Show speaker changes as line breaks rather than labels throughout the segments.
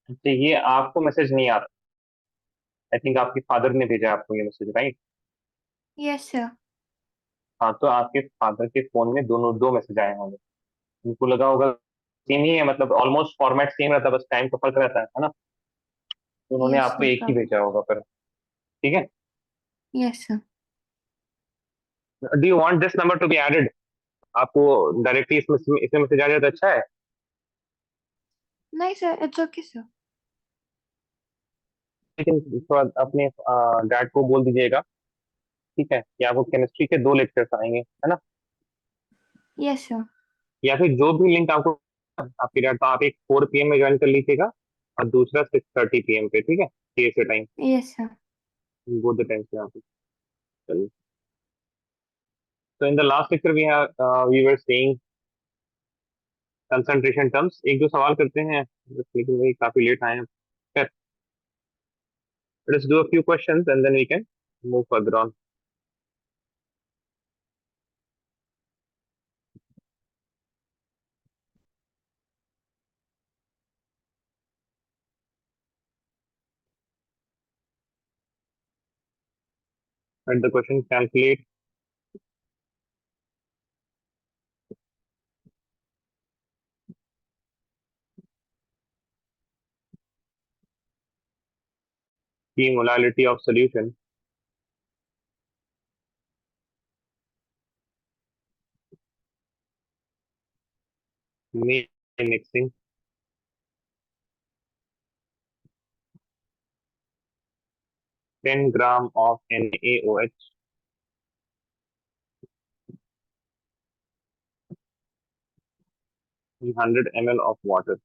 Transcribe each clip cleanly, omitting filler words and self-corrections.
तो ये आपको मैसेज नहीं आ रहा। आई थिंक आपके फादर ने भेजा आपको ये मैसेज, राइट?
Yes, sir.
हाँ, तो आपके फादर के फोन में दोनों दो मैसेज आए होंगे। उनको लगा होगा सेम ही है, मतलब ऑलमोस्ट फॉर्मेट सेम रहता है, बस टाइम का फर्क रहता है ना? तो उन्होंने
Yes,
आपको
sir.
एक ही भेजा होगा फिर। ठीक है।
Yes, sir.
Do you want this number to be added? आपको डायरेक्टली इसमें मैसेज आ जाए तो अच्छा है।
No, sir. It's okay, sir.
लेकिन थोड़ा अपने डैड को बोल दीजिएगा, ठीक है, कि आपको केमिस्ट्री के दो लेक्चर्स आएंगे, है ना?
Yes, sir.
या फिर जो भी लिंक आपको आपके डैड, तो आप एक 4 PM में ज्वाइन कर लीजिएगा और दूसरा 6:30 PM पे, ठीक है, CSA time.
Yes, sir.
Both the times पे आप। चलिए। तो in the last lecture we were saying concentration terms. एक दो सवाल करते हैं बस, लेकिन वही काफी लेट आए हैं। Let's do a few questions and then we can move further on. And the question: calculate the molality of solution made by mixing 10 gram of NaOH, 100 ml of water.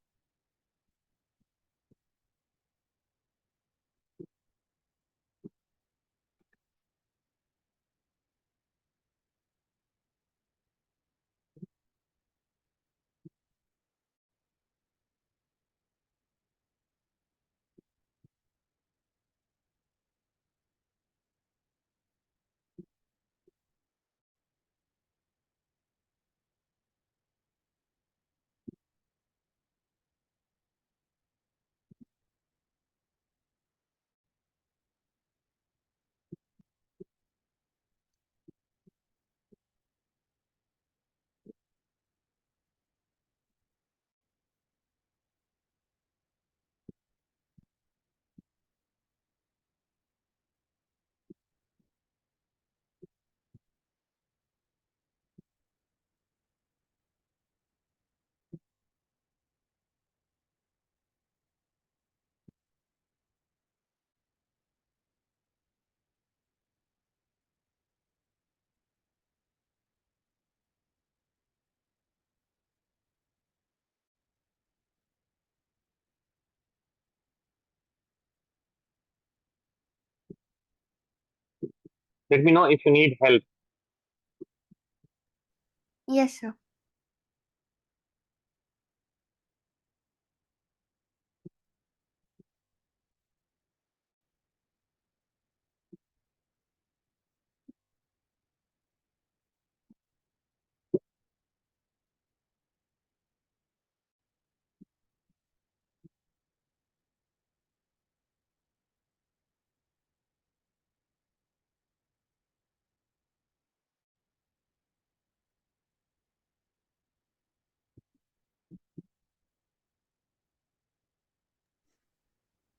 Let me know if you need help.
Yes, sir.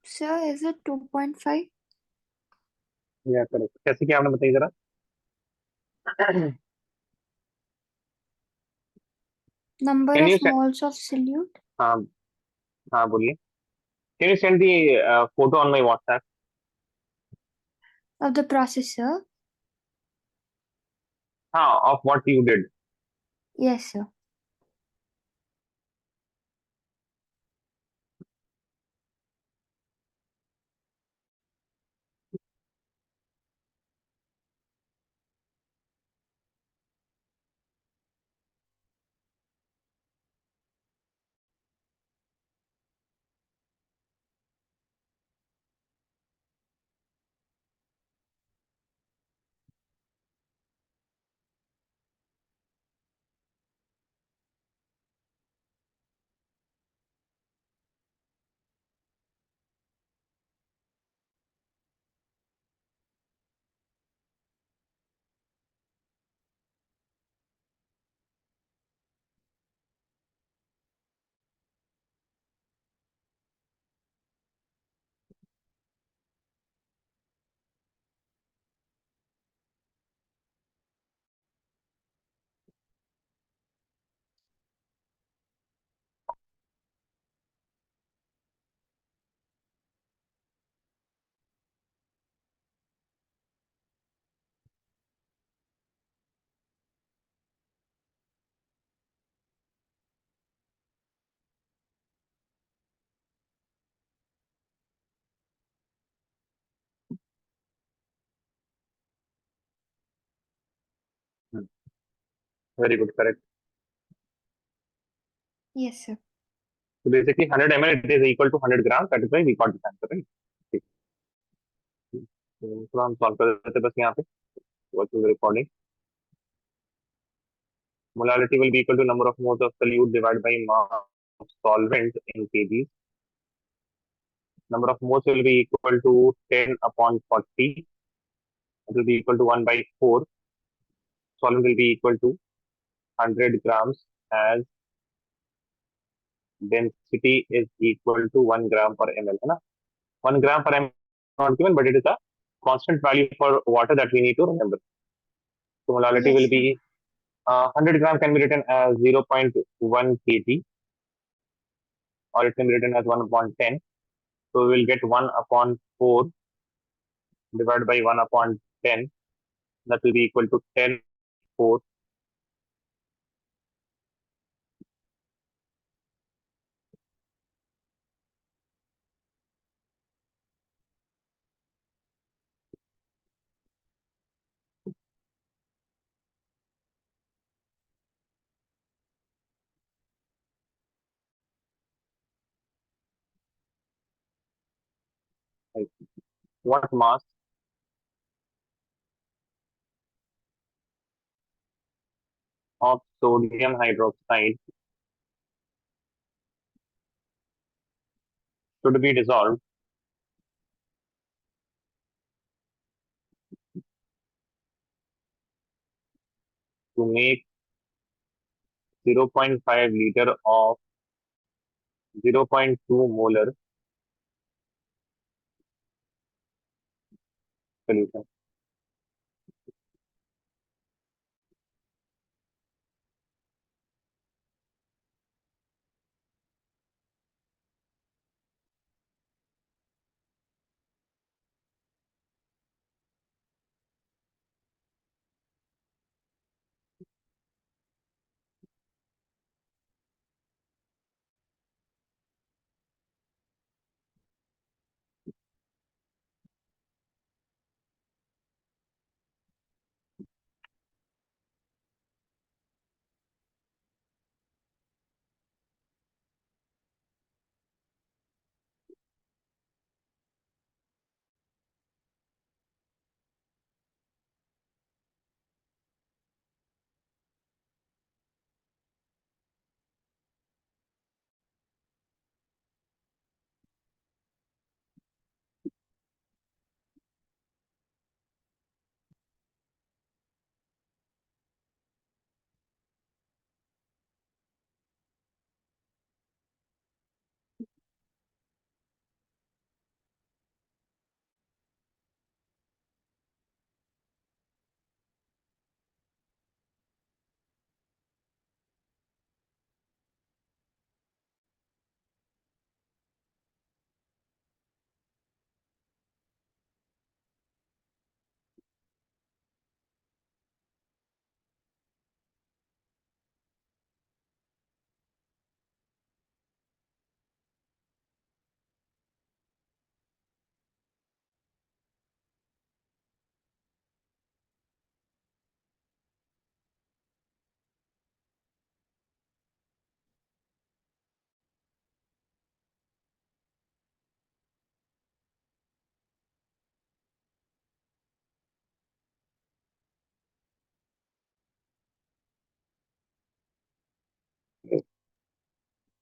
Sir, is it 2.5?
या correct, कैसे क्या आपने बताइए जरा।
Number
can
of
you?
moles of solute
हाँ, हाँ बोलिए। Can you send the photo on my WhatsApp?
of the processor?
हाँ, of what you did.
Yes, sir.
Very good, correct.
Yes, sir.
So basically 100 ml it is equal to 100 grams. That is why we got this answer, right? ठीक. तो हम solve कर देते हैं बस यहाँ पे working recording. Molality will be equal to number of moles of solute divided by mass of solvent in kgs. Number of moles will be equal to 10 upon 40. It will be equal to 1 by 4. Solvent will be equal to 100 grams as density is equal to 1 gram per ml. है ना? 1 gram per ml is not given, but it is a constant value for water that we need to remember. So molality will
Yes, sir.
be 100 gram can be written as 0.1 kg, or it can be written as 1 upon 10. So we will get 1 upon 4 divided by 1 upon 10. That will be equal to 10 4. Right. What mass of sodium hydroxide should be dissolved to make 0.5 liter of 0.2 molar solution?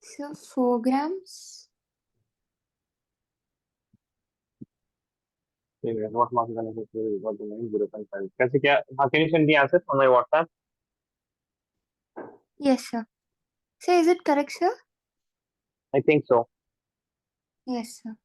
So 4 grams.
What mass is unnecessary? What the name 0.5? कैसे क्या? हाँ, can you send the answer on my WhatsApp?
Yes, sir. So is it correct, sir?
I think so.
Yes, sir.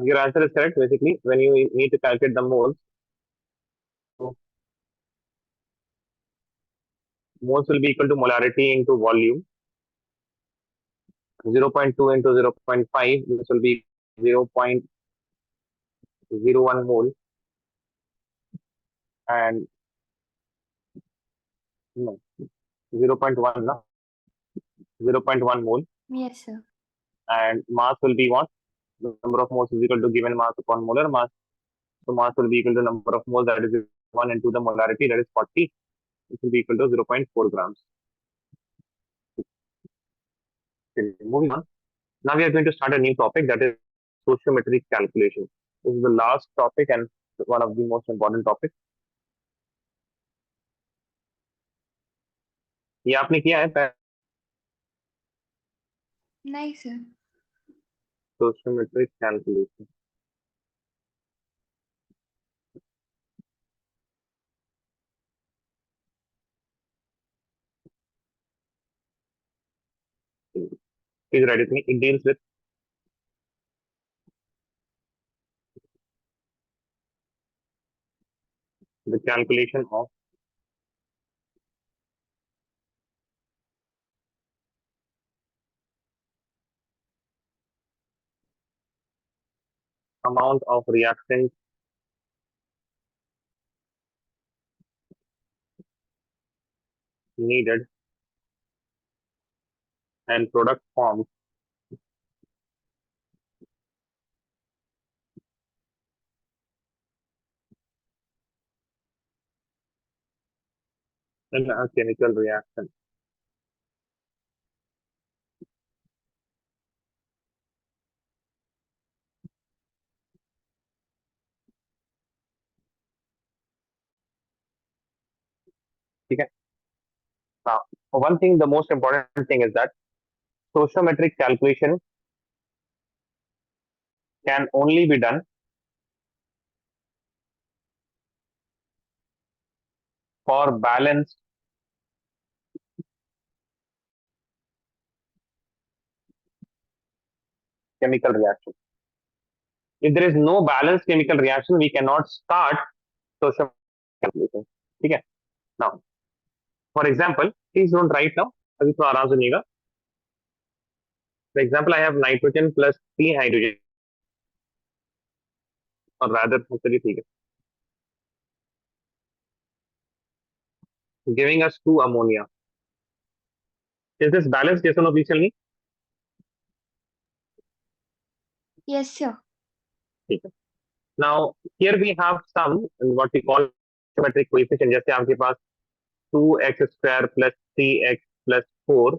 Your answer is correct. Basically, when you need to calculate the moles, so moles will be equal to molarity into volume. 0.2 into 0.5, this will be 0.01 mole, and no, 0.1, no, 0.1 mole,
Yes, sir.
and mass will be what? The number of moles is equal to given mass upon molar mass. So mass will be equal to number of moles, that is 1, into the molarity, that is 40. It will be equal to 0.4 grams. Okay, moving on. Now we are going to start a new topic, that is stoichiometric calculation. This is the last topic and one of the most important topics. ये आपने किया है
Nice, sir.
stoichiometric calculation. Please write it me. It deals with the calculation of amount of reactant needed and product formed in a chemical reaction. Okay. Now, one thing, the most important thing is that stoichiometric calculation can only be done for balanced chemical reaction. If there is no balanced chemical reaction, we cannot start stoichiometric calculation. Okay. Now, for example, please don't write now. अभी थोड़ा आराम से सुनिएगा. For example, I have nitrogen plus 3 hydrogen, or rather, चलिए ठीक है, giving us 2 ammonia. Is this balanced? Yes or no? Please tell me.
Yes, sir.
ठीक है. Now, here we have some what we call symmetric coefficient. जैसे आपके पास 2x square plus 3x plus 4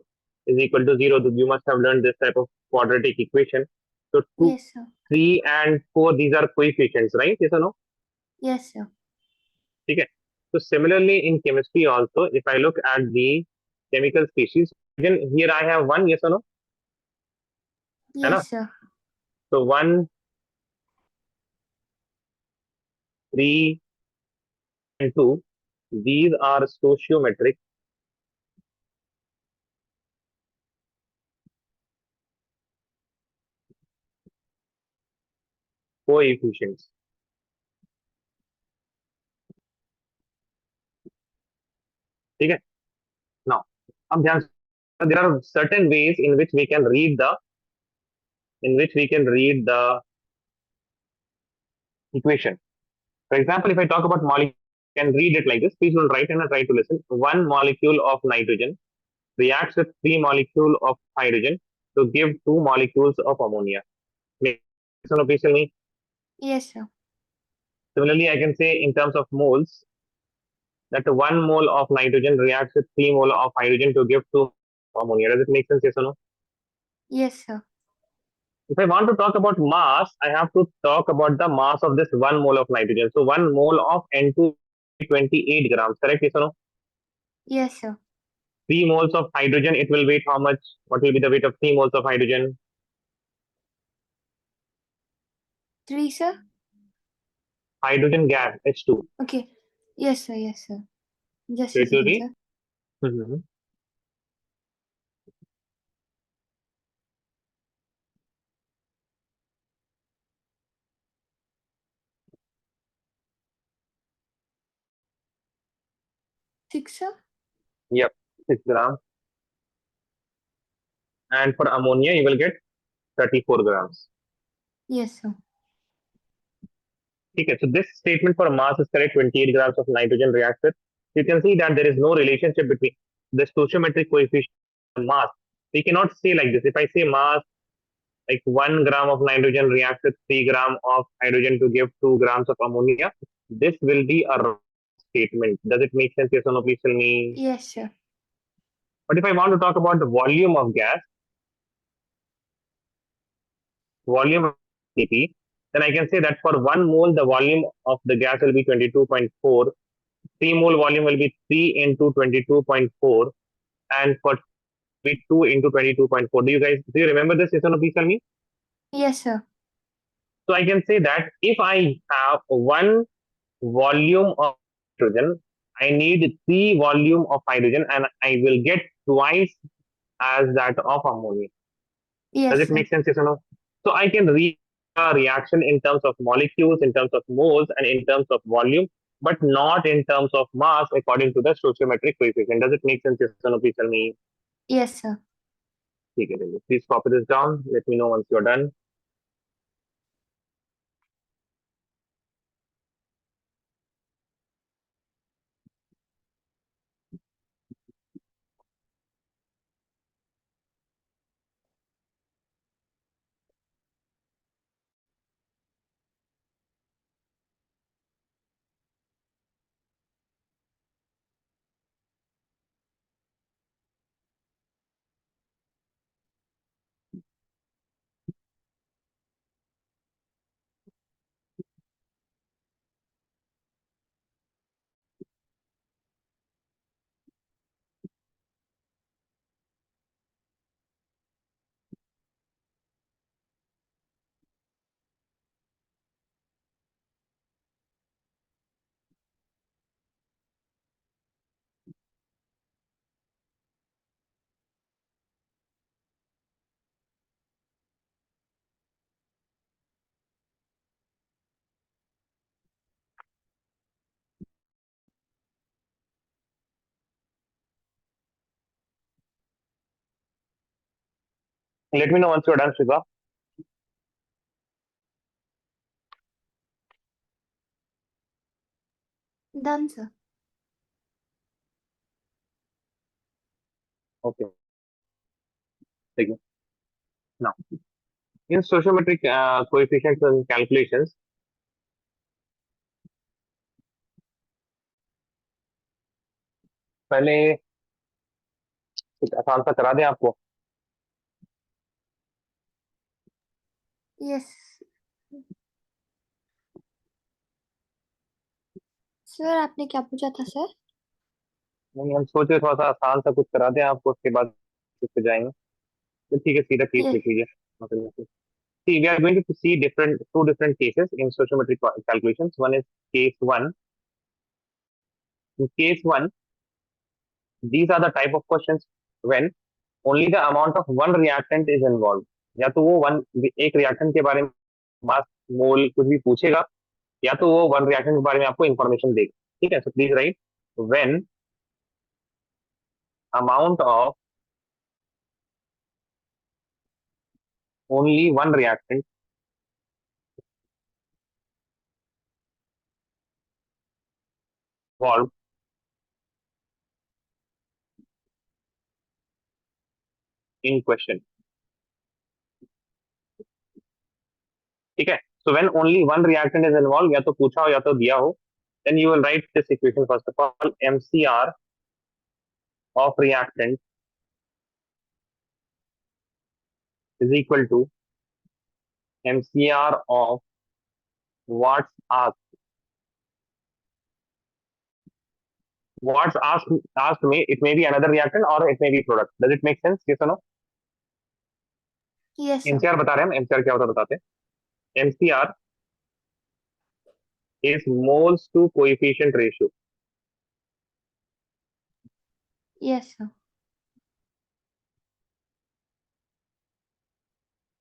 is equal to 0. You must have learned this type of quadratic equation. So 2,
Yes, sir.
3 and 4, these are coefficients, right? Yes or no?
Yes, sir.
ठीक है. So similarly in chemistry also, if I look at the chemical species, again here I have 1, yes or no? है ना?
Yes, sir.
So 1, 3 and 2, these are stoichiometric coefficients. ठीक है. Now, अब ध्यान से, there are certain ways in which we can read the equation. For example, if I talk about molecule, I can read it like this. Please don't write and try to listen. One molecule of nitrogen reacts with 3 molecules of hydrogen to give 2 molecules of ammonia. So, please tell me.
Yes, sir.
Similarly, I can say in terms of moles that 1 mole of nitrogen reacts with 3 mole of hydrogen to give 2 ammonia. Does it make sense? Yes or no?
Yes, sir.
If I want to talk about mass, I have to talk about the mass of this 1 mole of nitrogen. So 1 mole of N2 28 grams. Correct? Yes or no?
Yes, sir.
3 moles of hydrogen, it will weight how much? What will be the weight of 3 moles of hydrogen?
3, sir.
Hydrogen gas, H2.
Okay. Yes, sir. Yes, sir. Just
So
a
it will
second,
be
sir.
Mhm.
6, sir.
Yep, 6 grams. And for ammonia, you will get 34 grams.
Yes, sir.
Okay, so this statement for mass is correct. 28 grams of nitrogen reacts with. You can see that there is no relationship between the stoichiometric coefficient and mass. We cannot say like this. If I say mass, like 1 gram of nitrogen reacts with 3 gram of hydrogen to give 2 grams of ammonia, this will be a wrong statement. Does it make sense? Yes or no? Please tell me.
Yes, sir.
But if I want to talk about the volume of gas, volume of Cp, then I can say that for 1 mole, the volume of the gas will be 22.4. 3 mole volume will be 3 into 22.4, and for be 2 into 22.4. Do you remember this? Yes or no? Please tell me.
Yes, sir.
So I can say that if I have 1 volume of hydrogen, I need 3 volume of hydrogen, and I will get twice as that of ammonia. Does
Yes,
it
sir.
make sense? Yes or no? So I can read a reaction in terms of molecules, in terms of moles, and in terms of volume, but not in terms of mass according to the stoichiometric coefficient. Does it make sense? Yes or no? Please tell me.
Yes, sir.
Please copy this down. Let me know once you're done. Let me know once you're done, Shiva.
Done, sir.
Okay. Thank you. Now, in stoichiometric coefficients and calculations, पहले कुछ आसान सा करा दें आपको.
Yes. Sir आपने क्या पूछा था सर?
नहीं, हम सोच रहे थोड़ा सा आसान सा कुछ करा दें आपको, उसके बाद इस पे जाएंगे. तो ठीक है, सीधा केस
Yes.
लिख लीजिए. See, we are going to see two different cases in stoichiometric calculations. One is case one. In case one, these are the type of questions when only the amount of one reactant is involved. या तो वो एक reactant के बारे में मास मोल कुछ भी पूछेगा, या तो वो वन रिएक्टेंट के बारे में आपको इंफॉर्मेशन देगा. ठीक है, so please right when amount of only one reactant involved in question. ठीक है, so when only one reactant is involved, या तो पूछा हो या तो दिया हो, then you will write this equation. First of all, MCR of reactant is equal to MCR of what's asked. What's asked it may be another reactant or it may be product. Does it make sense? Yes or no?
Yes, sir.
MCR बता रहे हैं हम. MCR क्या होता है बताते हैं. MCR is moles to coefficient ratio.
Yes, sir.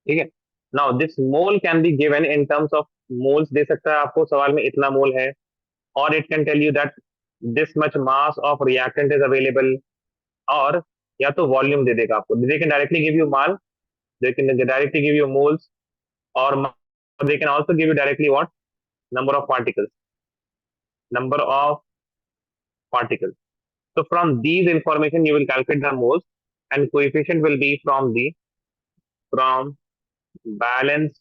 ठीक है. Now this mole can be given in terms of moles. दे सकता है आपको सवाल में इतना मोल है, or it can tell you that this much mass of reactant is available, और या तो वॉल्यूम दे देगा आपको. They can directly give you mall, they can directly give you moles, or they can also give you directly what? Number of particles. Number of particles. So from these information you will calculate the moles, and coefficient will be from balance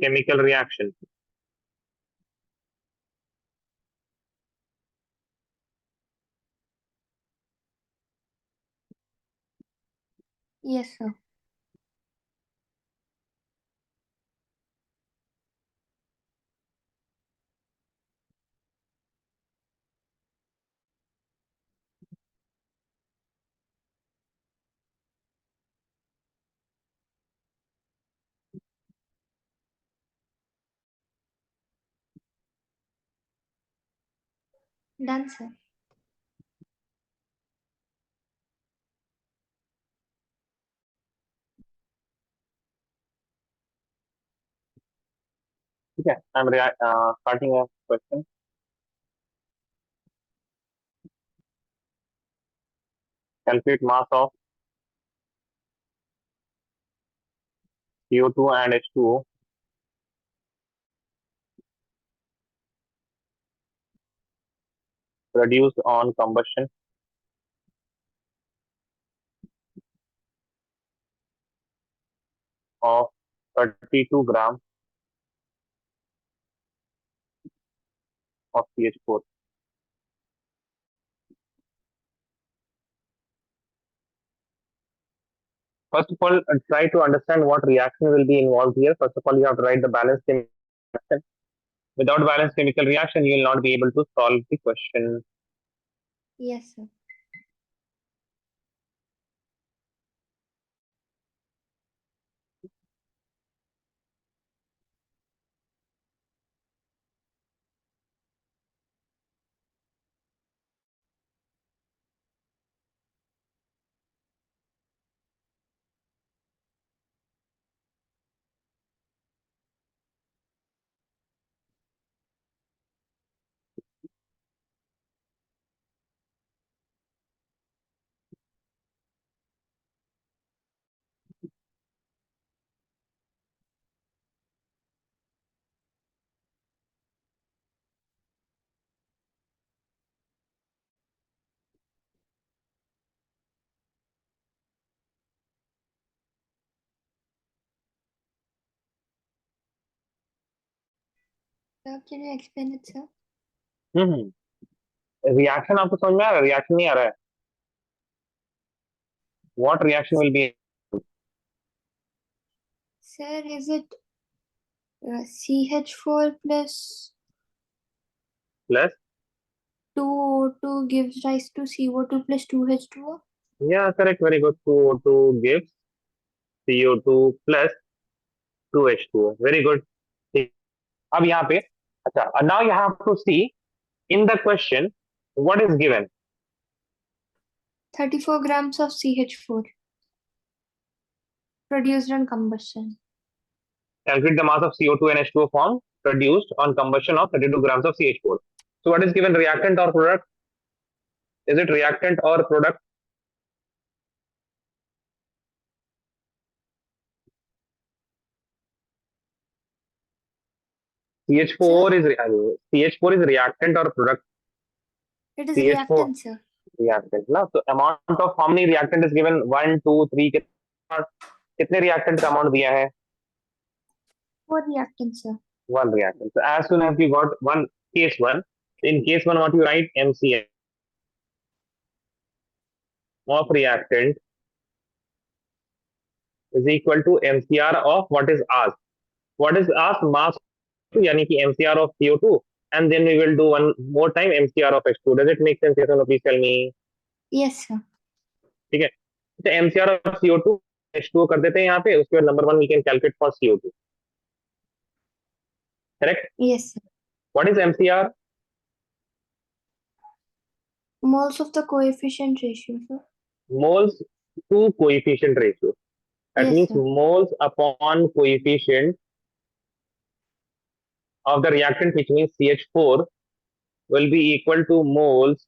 chemical reaction.
Yes, sir. Done, sir.
Okay, I'm starting a question. Calculate mass of CO2 and H2O produced on combustion of 32 grams of CH4. First of all, try to understand what reaction will be involved here. First of all, you have to write the balanced chemical reaction. Without balanced chemical reaction, you will not be able to solve the question.
Yes, sir. Sir, can you explain it, sir?
Reaction आपको समझ में आ रहा है? Reaction नहीं आ रहा है? What reaction will be?
Sir, is it CH4 plus
Plus?
2O2 gives rise to CO2 plus 2H2O?
Yeah, correct. Very good. 2O2 gives CO2 plus 2H2O. Very good. ठीक. अब यहाँ पे, अच्छा, now you have to see in the question what is given.
34 grams of CH4 produced on combustion.
Calculate the mass of CO2 and H2O formed produced on combustion of 32 grams of CH4. So what is given, reactant or product? Is it reactant or product? CH4 is CH4 is reactant or product?
It is
CH4
reactant, sir.
reactant. ना, so amount of how many reactant is given? 1, 2, 3. कितने reactant का amount दिया है?
4 reactants, sir.
1 reactant. So as soon as you got case 1, in case 1 what you write? MCF of reactant is equal to MCR of what is asked. What is asked? Mass, यानी कि MCR of CO2, and then we will do one more time MCR of H2. Does it make sense? Yes or no? Please tell me.
Yes, sir.
ठीक है, तो MCR of CO2 H2 कर देते हैं यहाँ पे. उसके बाद number 1 we can calculate for CO2. Correct?
Yes, sir.
What is MCR?
Moles of the coefficient ratio, sir.
Moles to coefficient ratio. That
Yes,
means
sir.
moles upon coefficient of the reactant, which means CH4, will be equal to moles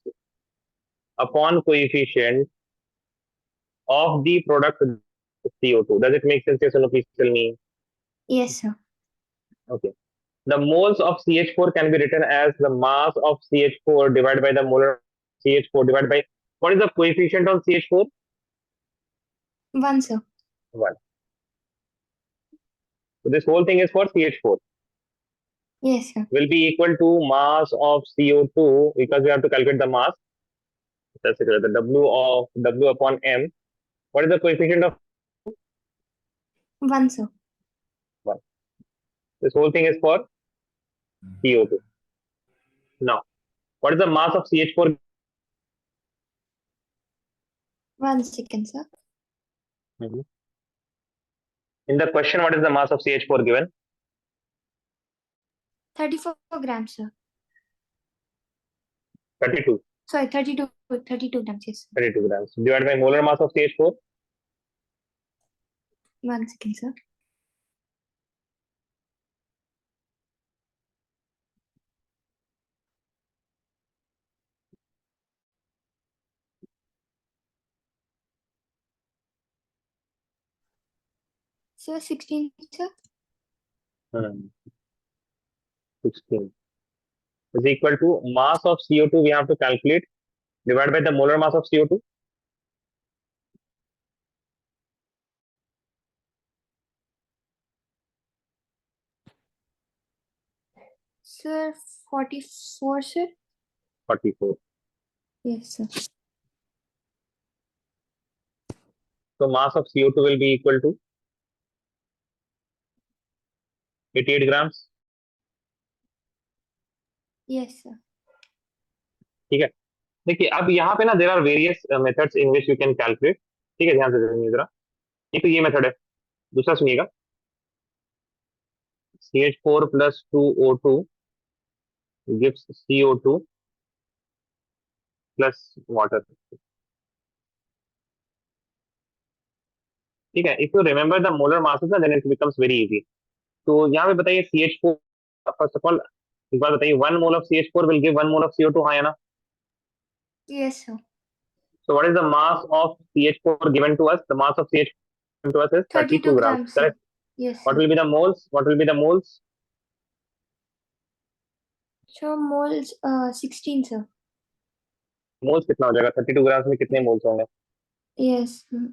upon coefficient of the product CO2. Does it make sense? Yes or no? Please tell me.
Yes, sir.
Okay. The moles of CH4 can be written as the mass of CH4 divided by the molar CH4 divided by, what is the coefficient of CH4?
1, sir.
1. So this whole thing is for CH4.
Yes, sir.
Will be equal to mass of CO2, because we have to calculate the mass. That's equal to the W upon M. What is the coefficient of
1, sir.
1? This whole thing is for CO2. Now, what is the mass of CH4?
1 second, sir.
Mhm. In the question, what is the mass of CH4 given?
34 grams, sir.
32.
Sorry, 32 grams, yes.
32 grams. Divided by molar mass of CH4?
1 second, sir. Sir, 16, sir.
16 is equal to mass of CO2 we have to calculate divided by the molar mass of CO2.
Sir, 44, sir.
44.
Yes, sir.
So mass of CO2 will be equal to 88 grams.
Yes, sir.
ठीक है, देखिए अब यहाँ पे ना there are various methods in which you can calculate. ठीक है, ध्यान से सुनिए जरा. एक तो ये मेथड है, दूसरा सुनिएगा. CH4 plus 2O2 gives CO2 plus water. ठीक है, if you remember the molar masses then it becomes very easy. तो यहाँ पे बताइए CH4, फर्स्ट ऑफ ऑल एक बात बताइए, 1 mole of CH4 will give 1 mole of CO2, हाँ या ना?
Yes, sir.
So what is the mass of CH4 given to us? The mass of CH4 given to us is
32
32 grams,
grams, sir.
correct?
Yes,
What
sir.
will be the moles? What will be the moles?
So, moles, 16, sir.
Moles कितना हो जाएगा? 32 grams में कितने moles होंगे?
Yes, sir.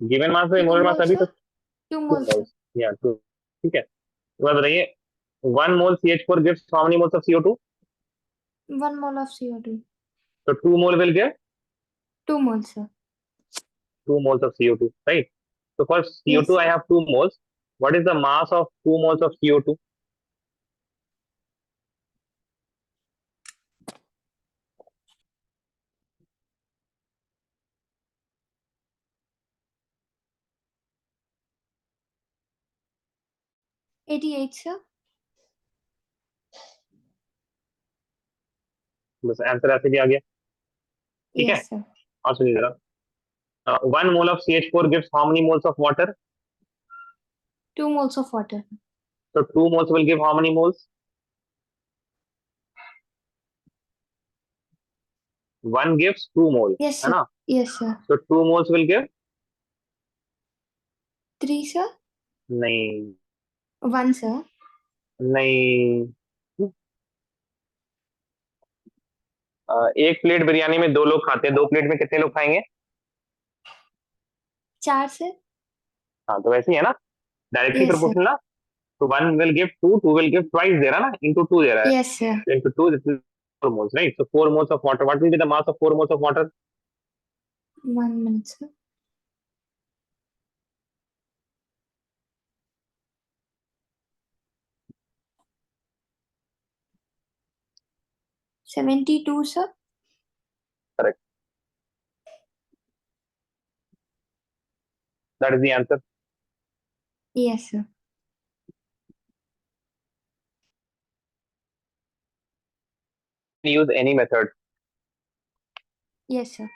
Given mass से
2
molar mass
moles,
अभी तो
sir. 2
2
moles, sir.
moles. Yeah, 2. ठीक है. तो बात बताइए, 1 mole CH4 gives how many moles of CO2?
1 mole of CO2.
So 2 mole will give
2 moles, sir.
2 moles of CO2, right? So for CO2
Yes.
I have 2 moles. What is the mass of 2 moles of CO2?
88, sir.
बस answer ऐसे भी आ गया. ठीक है,
Yes, sir.
और सुनिए जरा. 1 mole of CH4 gives how many moles of water?
2 moles of water.
So 2 moles will give how many moles? 1 gives 2 moles,
Yes,
है
sir.
ना?
Yes, sir.
So 2 moles will give
3, sir.
नहीं,
1, sir.
नहीं. एक plate biryani में 2 लोग खाते हैं, 2 plate में कितने लोग खाएंगे?
4, sir.
हाँ, तो वैसे ही है ना, डायरेक्टली
Yes, sir.
प्रोपोर्शनल ना. तो 1 will give 2, 2 will give twice दे रहा है ना, into 2 दे रहा है.
Yes, sir.
Into 2, this is 4 moles, right? So 4 moles of water. What will be the mass of 4 moles of water?
1 minute, sir. $72, sir.
Correct. That is the answer.
Yes, sir.
use any method.
Yes, sir.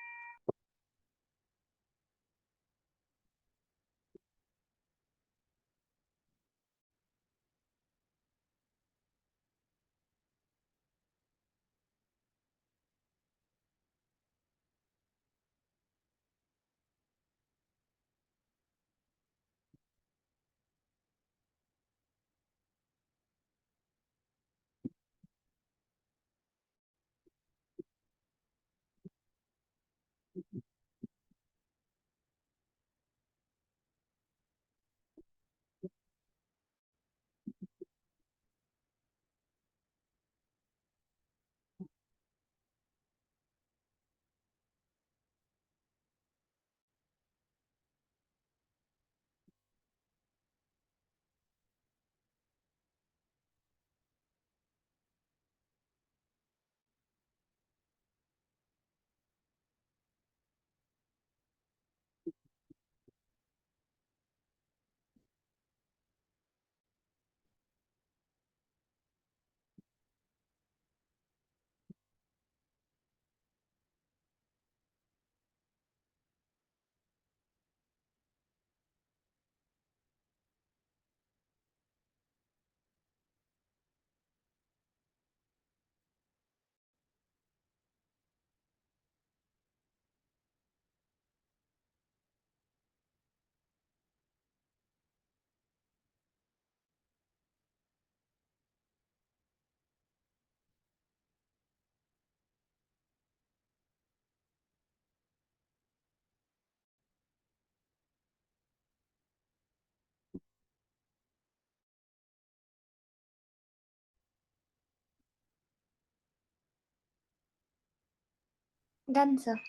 Done, sir.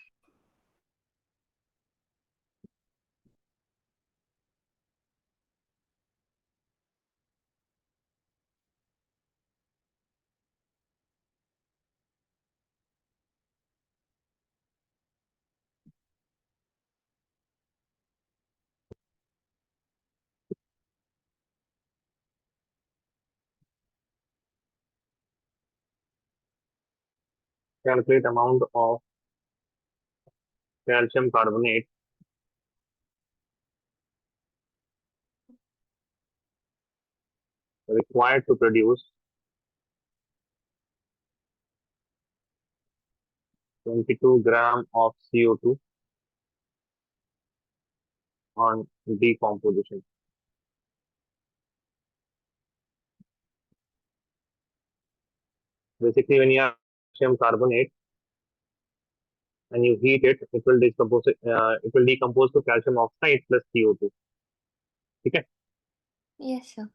Calculate amount of calcium carbonate required to produce 22 gram of CO2 on decomposition. Basically, when you have calcium carbonate and you heat it, it will decompose to calcium oxide plus CO2. Okay.
Yes, sir.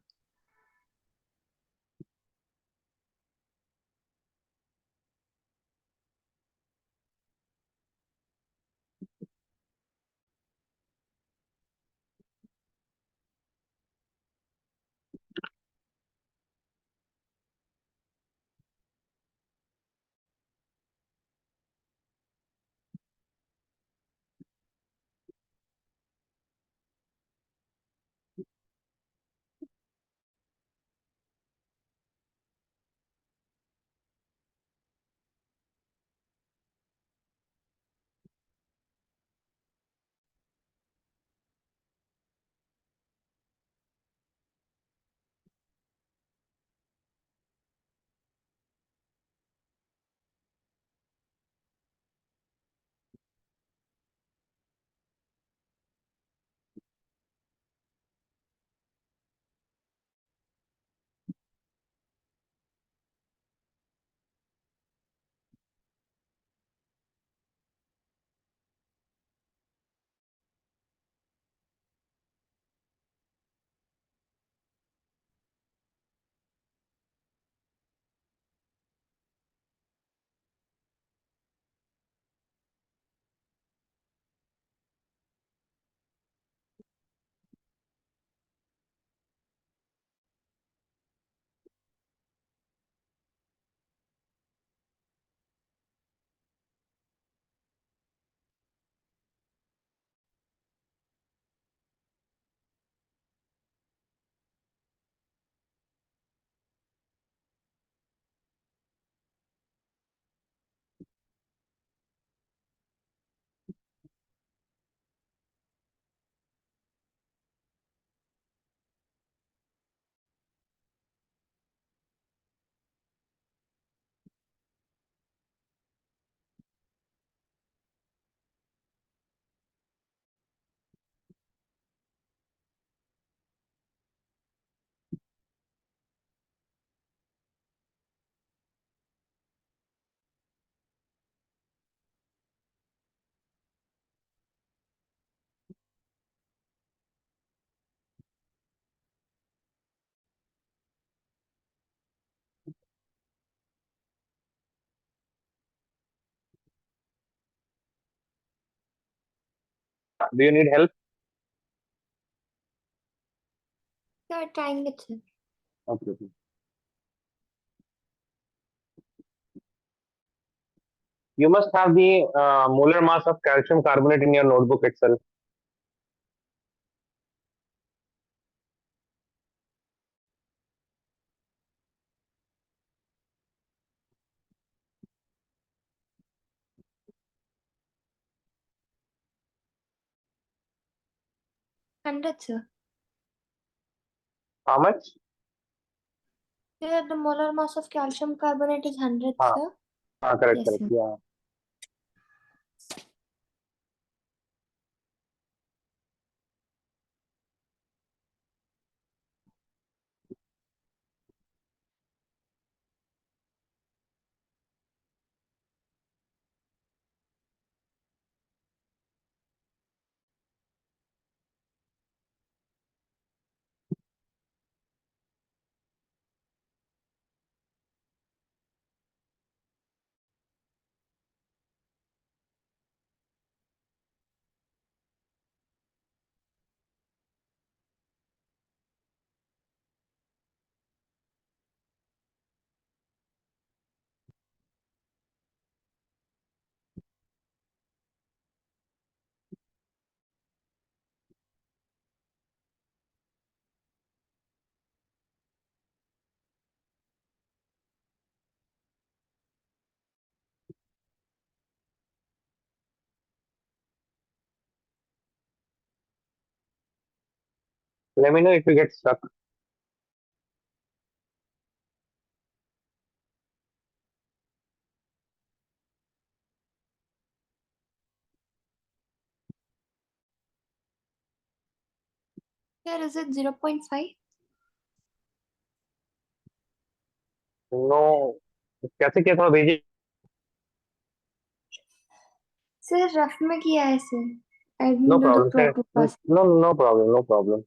Do you need help?
Sir, trying it, sir.
Okay. Okay. You must have the molar mass of calcium carbonate in your notebook itself.
Hundred, sir.
How much?
Sir, the molar mass of calcium carbonate is 100,
Ah,
sir.
correct,
Yes,
correct.
sir.
Yeah. Let me know if you get stuck.
Sir, is it 0.5?
No. कैसे किया थोड़ा भेजिए.
Sir, rough में किया है, sir. I
No
didn't do the
problem, sir.
proper process.
No, no problem, no problem.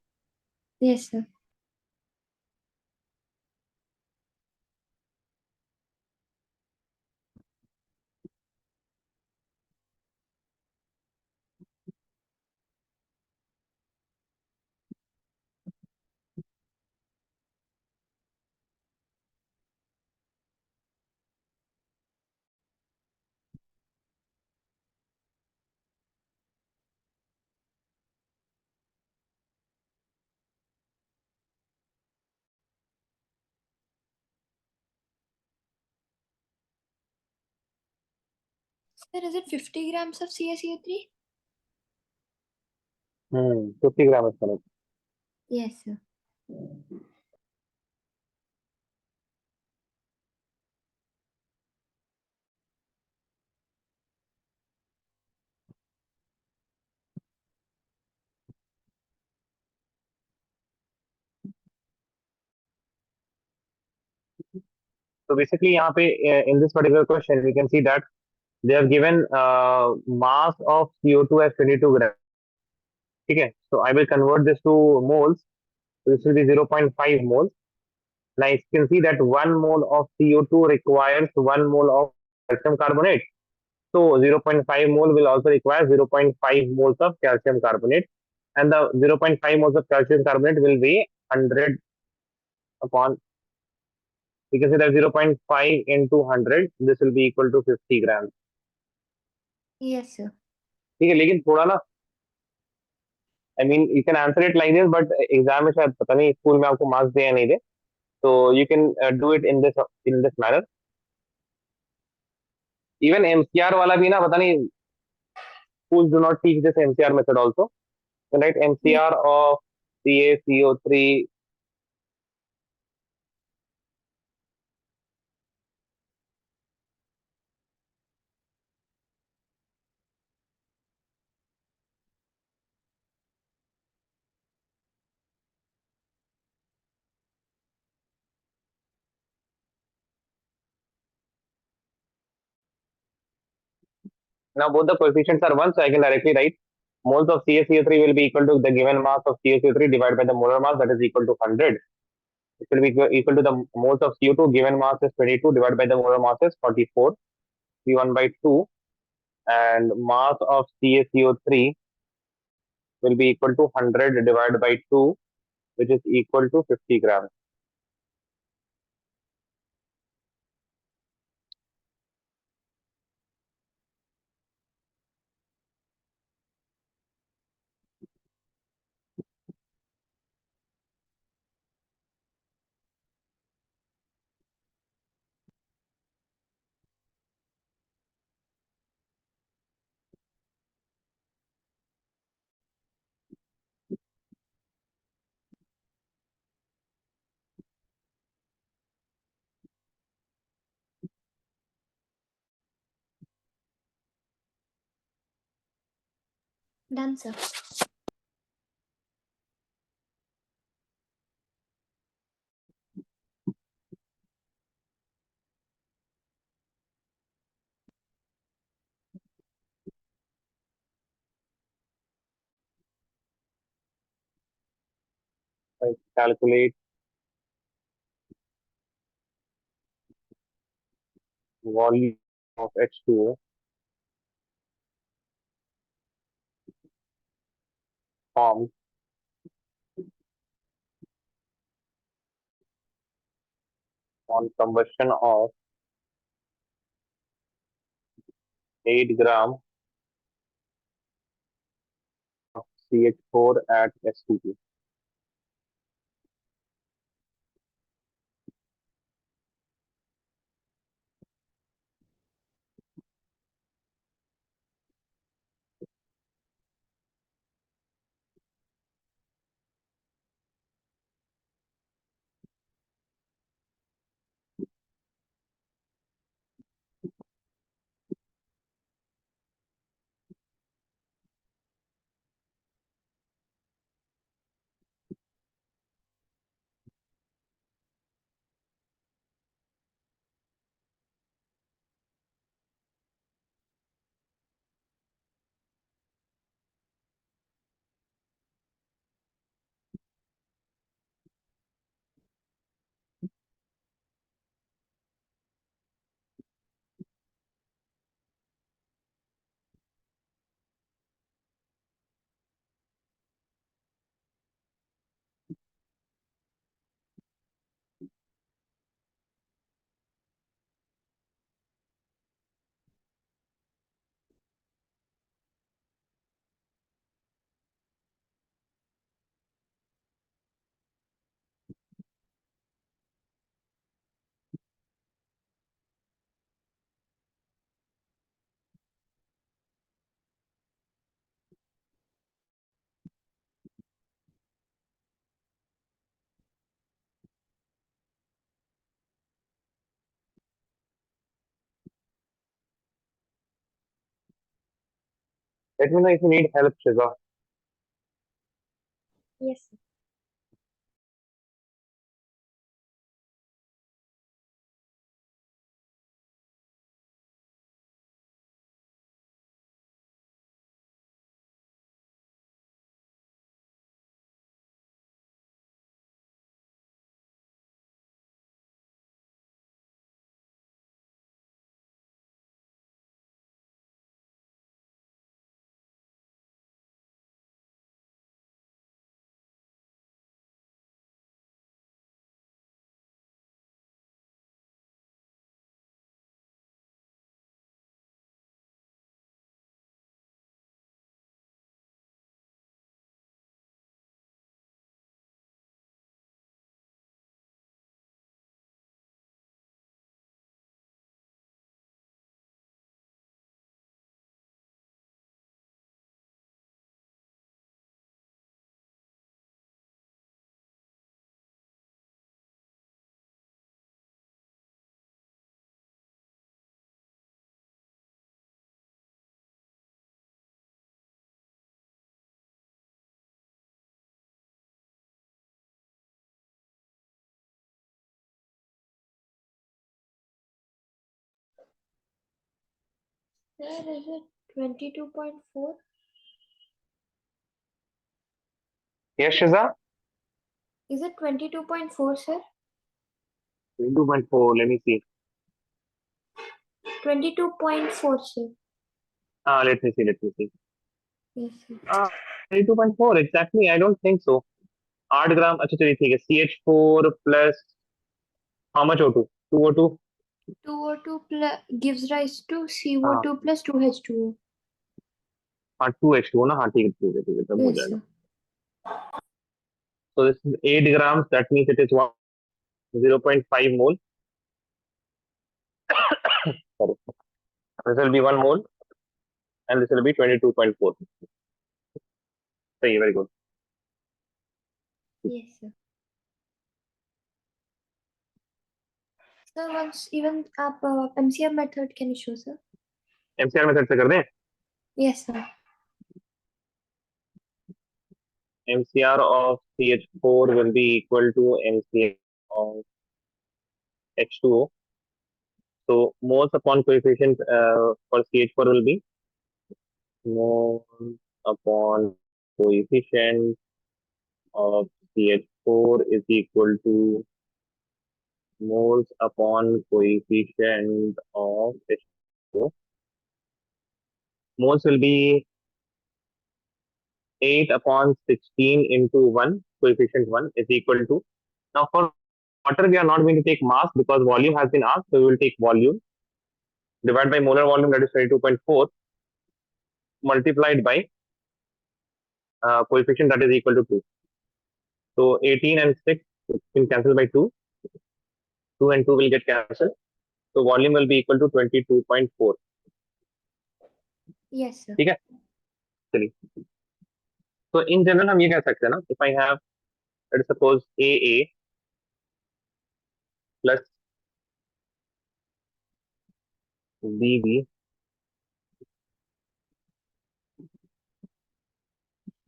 Yes, sir. Sir, is it 50 grams of CaCO3?
50 gram is correct.
Yes, sir.
So basically यहाँ पे in this particular question we can see that they have given mass of CO2 as 22 grams. ठीक है. So I will convert this to moles. This will be 0.5 moles. Now you can see that 1 mole of CO2 requires 1 mole of calcium carbonate. So 0.5 mole will also require 0.5 moles of calcium carbonate, and the 0.5 moles of calcium carbonate will be 100 upon. You can say that 0.5 into 100. This will be equal to 50 grams.
Yes, sir.
ठीक है. लेकिन थोड़ा ना, I mean you can answer it like this, but exam में शायद पता नहीं school में आपको मार्क्स दे या नहीं दे. So you can do it in this manner. Even MCR वाला भी ना पता नहीं, schools do not teach this MCR method also. Right?
Yes.
MCR of CaCO3. Now both the coefficients are 1, so I can directly write moles of CaCO3 will be equal to the given mass of CaCO3 divided by the molar mass, that is equal to 100. It will be equal to the moles of CO2 given mass is 22 divided by the molar mass is 44, V1 by 2, and mass of CaCO3 will be equal to 100 divided by 2, which is equal to 50 grams.
Done, sir.
I calculate volume of H2O formed on combustion of 8 gram of CH4 at STP. Let me know if you need help, Shiva.
Yes, sir. Sir, is it 22.4?
Yes, Shiza?
Is it 22.4, sir?
2.4, let me see.
22.4, sir.
Let me see.
Yes, sir.
32.4 exactly. I don't think so. 8 ग्राम, अच्छा चलिए ठीक है, CH4 plus how much O2? 2O2.
2O2 plus gives rise to
हाँ
CO2 plus 2H2O.
हाँ 2H2O ना, हाँ ठीक है ठीक है ठीक है, तब हो
Yes,
जाएगा.
sir.
So this is 8 grams, that means it is 0.5 mole. Sorry. This will be 1 mole and this will be 22.4. So very good.
Yes, sir. Sir, once even आप MCR method can you show, sir?
MCR method से कर दें.
Yes, sir.
MCR of CH4 will be equal to MCR of H2O. So moles upon coefficient for CH4 will be mole upon coefficient of CH4 is equal to moles upon coefficient of H2O. Moles will be 8 upon 16 into 1, coefficient 1 is equal to. Now for water, we are not going to take mass because volume has been asked, so we will take volume divided by molar volume, that is 22.4, multiplied by coefficient, that is equal to 2. So 18 and 6 will cancel by 2. 2 and 2 will get cancelled. So volume will be equal to 22.4.
Yes, sir.
ठीक है, चलिए. तो in general हम ये कह सकते हैं ना, if I have let's suppose AA plus BB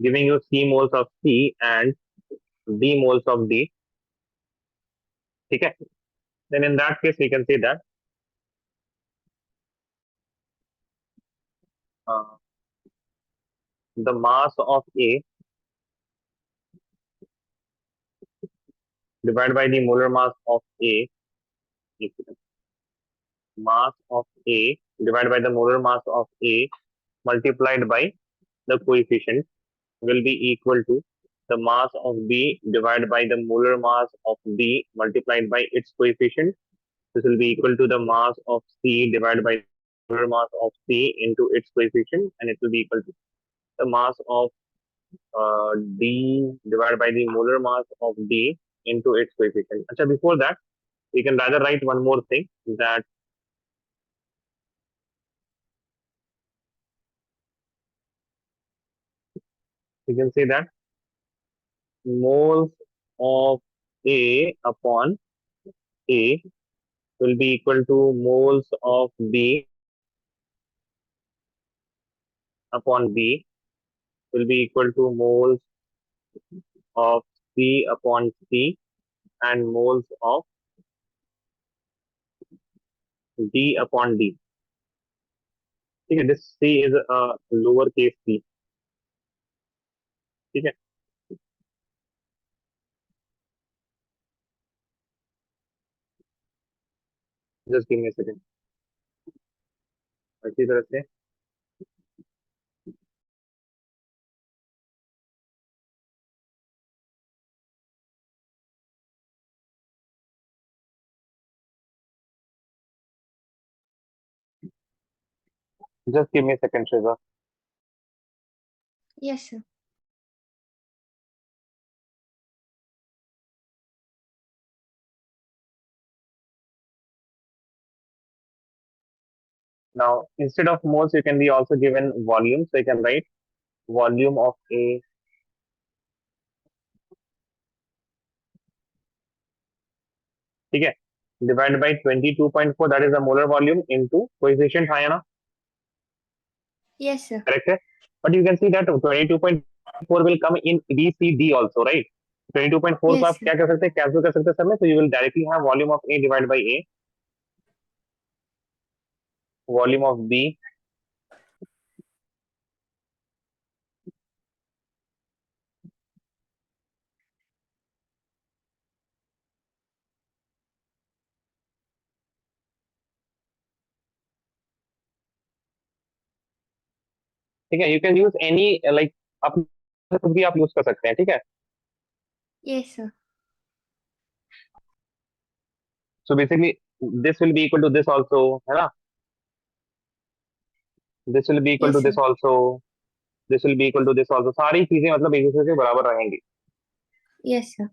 giving you C moles of C and D moles of D. ठीक है, then in that case we can say that uh, the mass of A divided by the molar mass of A, mass of A divided by the molar mass of A multiplied by the coefficient will be equal to the mass of B divided by the molar mass of B multiplied by its coefficient. This will be equal to the mass of C divided by the molar mass of C into its coefficient, and it will be equal to the mass of D divided by the molar mass of D into its coefficient. Achha, before that, we can rather write one more thing, that we can say that moles of A upon A will be equal to moles of B upon B will be equal to moles of C upon C and moles of D upon D. ठीक है, this C is a lower case C. ठीक है, just give me a second. अच्छी तरह से just give me a second, Shiva.
Yes, sir.
Now, instead of moles, you can be also given volume. So you can write volume of A. ठीक है, divided by 22.4, that is the molar volume, into coefficient है ना,
Yes, sir.
correct है. But you can see that 22.4 will come in BCD also, right? 22.4 को
Yes,
आप
sir.
क्या कर सकते हैं, कैंसिल कर सकते हैं सर में. So you will directly have volume of A divided by A, volume of B ठीक है. You can use any like up कुछ भी आप यूज कर सकते हैं, ठीक है।
Yes, sir.
So basically this will be equal to this also, है ना। This will be equal to
Yes,
this
sir.
Also, this will be equal to this also, सारी चीजें मतलब एक दूसरे के बराबर रहेंगी।
Yes, sir.